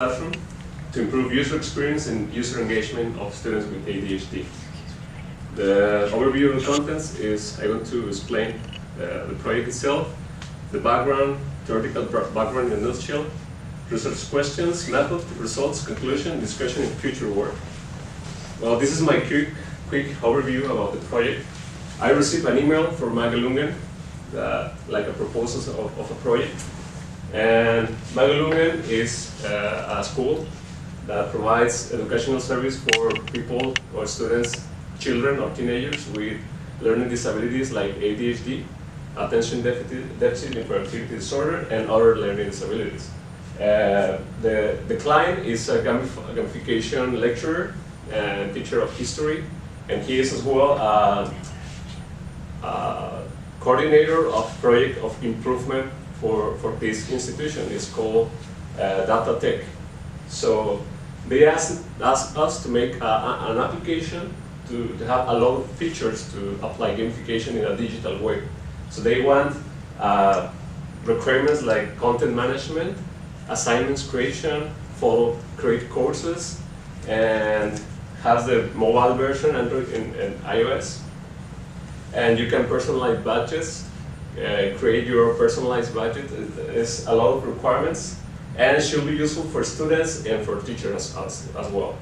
Classroom to improve user experience and user engagement of students with ADHD. The overview of the contents is I'm going to explain the project itself, the background, theoretical background in a nutshell, research questions, method, results, conclusion, discussion, and future work. Well, this is my quick overview about the project. I received an email from Magalungen, like a proposal of a project. And Magalungen is a school that provides educational service for people or students, children or teenagers with learning disabilities like ADHD, attention deficit hyperactivity disorder, and other learning disabilities. The client is a gamification lecturer and teacher of history, and he is as well a coordinator of project of improvement for this institution. It's called Data Tech. So they asked us to make an application to have a lot of features to apply gamification in a digital way. So they want requirements like content management, assignments creation, create courses, and have the mobile version, Android and iOS. And you can personalize badges, create your personalized budget. Is a lot of requirements, and it should be useful for students and for teachers as well.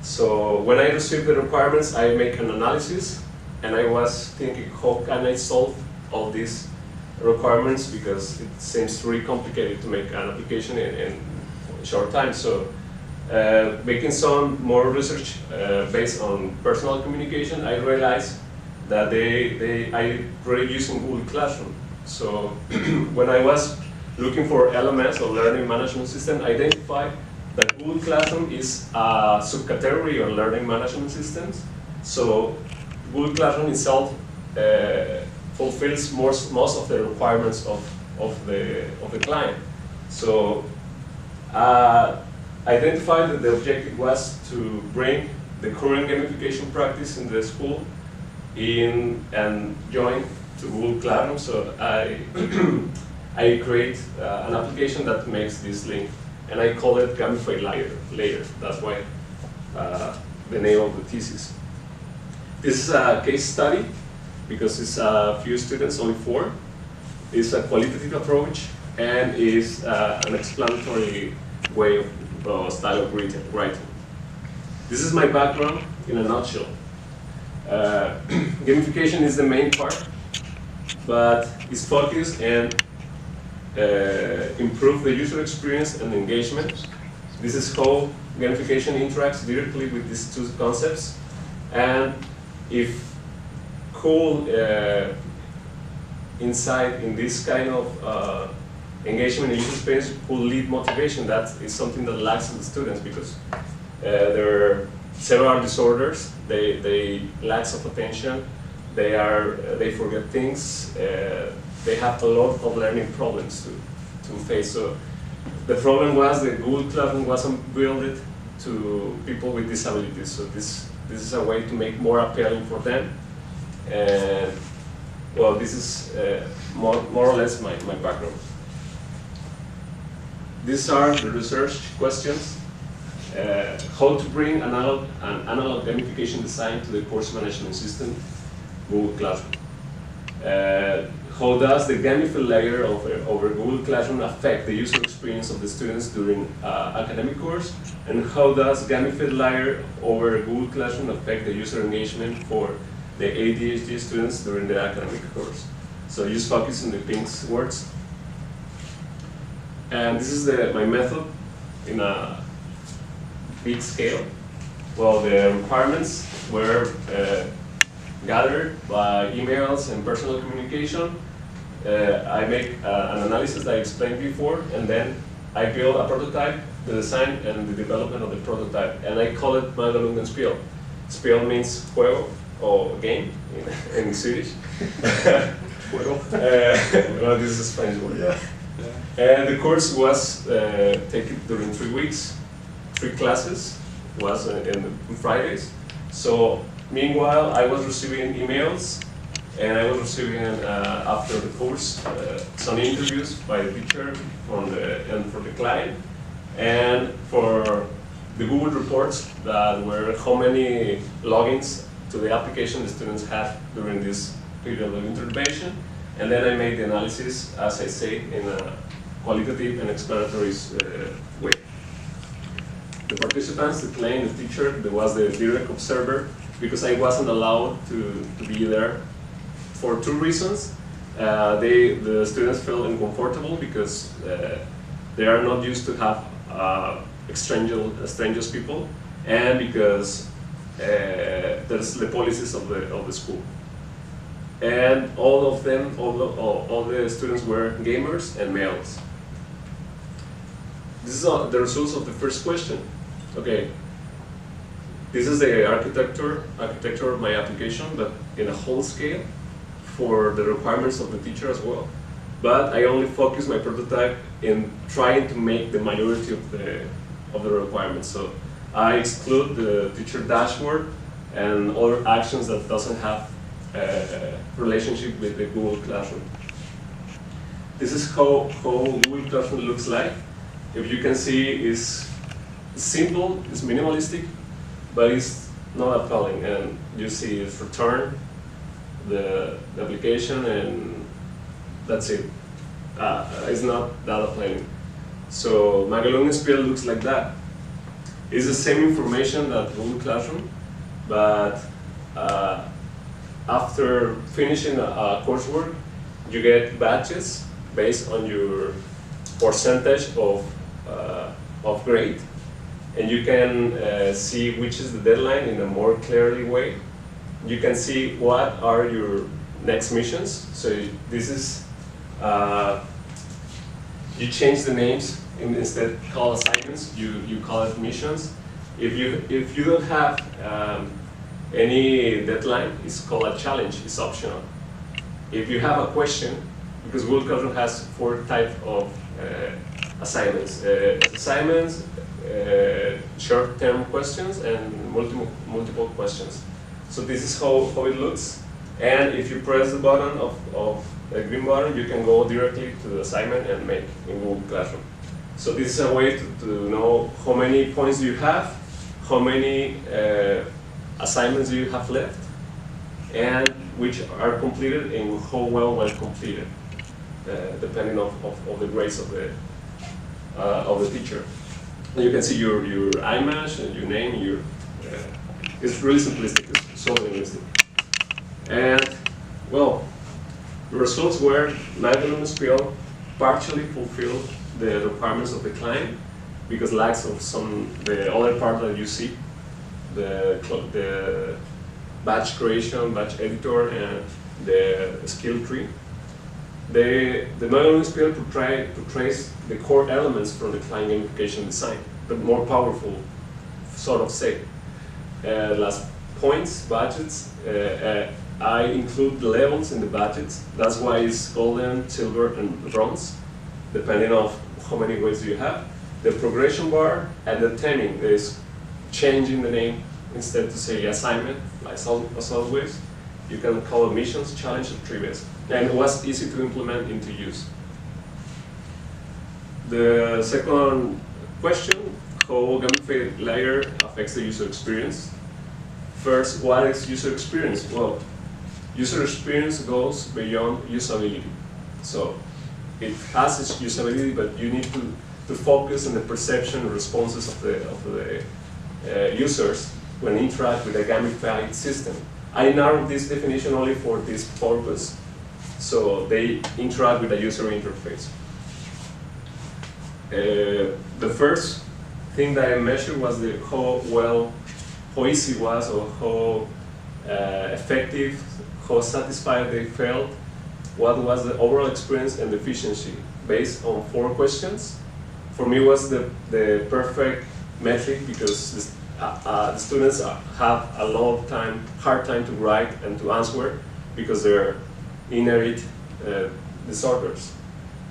So when I received the requirements, I make an analysis, and I was thinking, how can I solve all these requirements, because it seems really complicated to make an application in a short time. So making some more research based on personal communication, I realized that I really using Google Classroom. So when I was looking for LMS or learning management system, I identified that Google Classroom is a subcategory of learning management systems. So Google Classroom itself fulfills most of the requirements of the client. So identified that the objective was to bring the current gamification practice in the school in and join to Google Classroom. So I create an application that makes this link, and I call it Gamified Layer. That's why the name of the thesis. This is a case study because it's a few students, only 4. It's a qualitative approach and is an explanatory way of style of writing. This is my background in a nutshell. Gamification is the main part, but it's focused and improve the user experience and engagement. This is how gamification interacts directly with these two concepts. And if cool insight in this kind of engagement and user experience will lead motivation, that is something that lacks in the students, because there are several disorders. They lack of attention. They forget things. They have a lot of learning problems to face. So the problem was that Google Classroom wasn't built to people with disabilities. So this is a way to make more appealing for them. And well, this is more or less my background. These are the research questions. How to bring an analog gamification design to the course management system, Google Classroom. How does the gamified layer over Google Classroom affect the user experience of the students during academic course? And how does gamified layer over Google Classroom affect the user engagement for the ADHD students during the academic course? So just focus on the pink words. And this is my method in a big scale. Well, the requirements were gathered by emails and personal communication. I make an analysis that I explained before, and then I build a prototype, the design and the development of the prototype, and I call it Magalungen Spel. Spel means juego or game in Swedish. Juego. Well, this is a Spanish word. Yeah. And the course was taken during 3 weeks. 3 classes, was on Fridays. So meanwhile, I was receiving emails, and I was receiving after the course some interviews by the teacher and for the client. And for the Google reports that were how many logins to the application the students had during this period of intervention. And then I made the analysis, as I say, in a qualitative and explanatory way. The participants, the client, the teacher, there was the direct observer, because I wasn't allowed to be there for two reasons. The students felt uncomfortable because they are not used to have strangers people, and because there's the policies of the school. And all of them, all the students were gamers and males. This is the results of the first question. Okay, this is the architecture of my application, but in a whole scale for the requirements of the teacher as well. But I only focus my prototype in trying to make the majority of the requirements. So I exclude the teacher dashboard and other actions that doesn't have a relationship with the Google Classroom. This is how Google Classroom looks like. If you can see, it's simple, it's minimalistic, but it's not appealing. And you see it's return, the application, and that's it. It's not that appealing. So Magellan Spiel looks like that. It's the same information that Google Classroom, but after finishing a coursework, you get badges based on your percentage of grade, and you can see which is the deadline in a more clearly way. You can see what are your next missions. So this is, you change the names, instead call assignments, you call it missions. If you don't have any deadline, it's called a challenge, it's optional. If you have a question, because Google Classroom has 4 types of assignments. Short-term questions, and multiple questions. So this is how it looks. And if you press the button of the green button, you can go directly to the assignment and make in Google Classroom. So this is a way to know how many points you have, how many assignments you have left, and which are completed and how well were completed, depending of the grades of the teacher. And you can see your image and your name. It's really simplistic. It's so simplistic. And well, the results were Magellan Spiel partially fulfilled the requirements of the client because lacks of the other part that you see, the batch creation, batch editor, and the skill tree. The Magellan Spiel portrays the core elements from the client gamification design, but more powerful, sort of say. Last points, budgets. I include the levels in the budgets. That's why it's golden, silver, and bronze, depending on how many grades you have. The progression bar and the timing is changing the name. Instead to say assignment, as always, you can call it missions, challenge, and trivias. And it was easy to implement into use. The second question, how gamified layer affects the user experience. First, what is user experience? Well, user experience goes beyond usability. So it has its usability, but you need to focus on the perception and responses of the users when interact with a gamified system. I narrowed this definition only for this purpose, so they interact with a user interface. The first thing that I measured was how easy it was, or how effective, how satisfied they felt, what was the overall experience and efficiency, based on 4 questions. For me, it was the perfect metric because the students have a hard time to write and to answer because they're inherent disorders.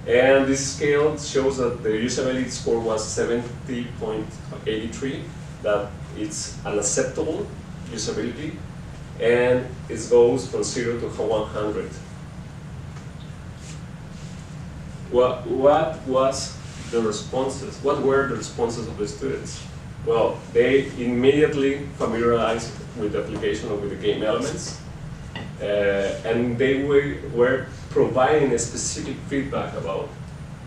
And this scale shows that the usability score was 70.83, that it's unacceptable usability, and it goes from 0 to 100. What was the responses. What were the responses of the students? Well, they immediately familiarized with the application or with the game elements, and they were providing a specific feedback about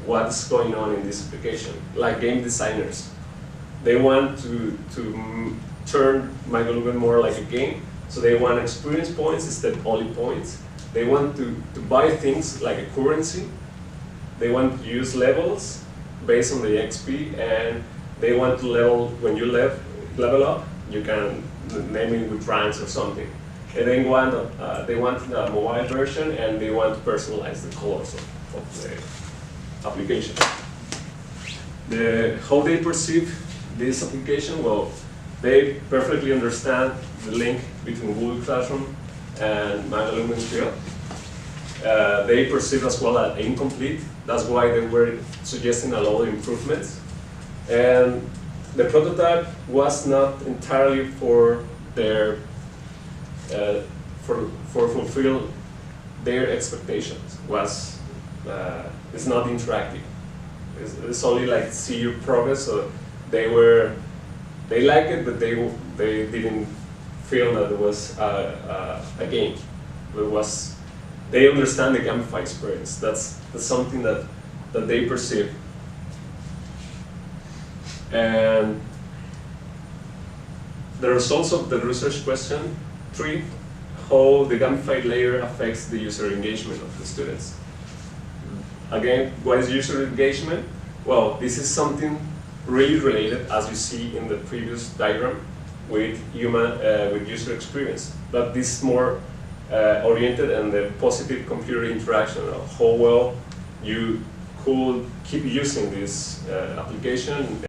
what's going on in this application, like game designers. They want to turn Magalugan more like a game, so they want experience points instead of only points. They want to buy things like a currency. They want to use levels based on the XP, and they want to level, when you level up, you can name it with ranks or something. And they want a mobile version, and they want to personalize the colors of the application. How they perceive this application, well, they perfectly understand the link between Google Classroom and Magalugan Field. They perceive as well as incomplete. That's why they were suggesting a lot of improvements. And the prototype was not entirely for their for fulfill their expectations. It's not interactive. It's only like see your progress. So they like it, but they didn't feel that it was a game. They understand the gamified experience. That's something that they perceive. And the results of the research question 3, how the gamified layer affects the user engagement of the students. Again, what is user engagement? Well, this is something really related, as you see in the previous diagram, with user experience. But this is more oriented on the positive computer interaction of how well you could keep using this application